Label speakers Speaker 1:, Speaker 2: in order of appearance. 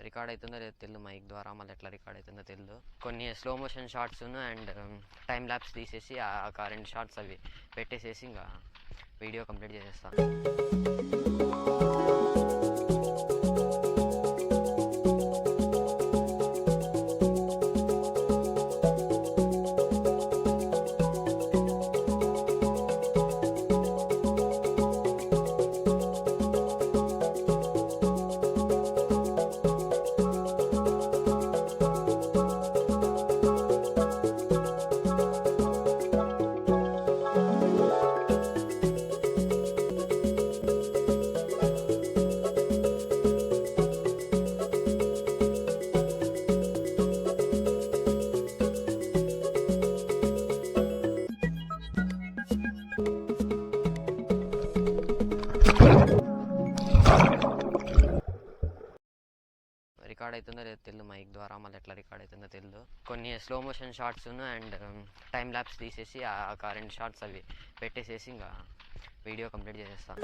Speaker 1: Record అవుతుందో లేదో తెలియదు, మైక్ ద్వారా మళ్ళీ ఎట్లా రికార్డ్ అవుతుందో తెలియదు. కొన్ని slow motion shorts and time lapse తీసేసి ఆ కరెంట్ షార్ట్స్ అవి పెట్టేసేసి ఇంకా వీడియో కంప్లీట్ చేసేస్తాను. రికార్డ్ అవుతుందో లేదో తెలియదు, మైక్ ద్వారా మళ్ళీ ఎట్లా రికార్డ్ అవుతుందో తెలియదు. కొన్ని slow motion shorts and time lapse తీసేసి ఆ కరెంట్ షార్ట్స్ అవి పెట్టేసేసి ఇంకా వీడియో కంప్లీట్ చేసేస్తాను.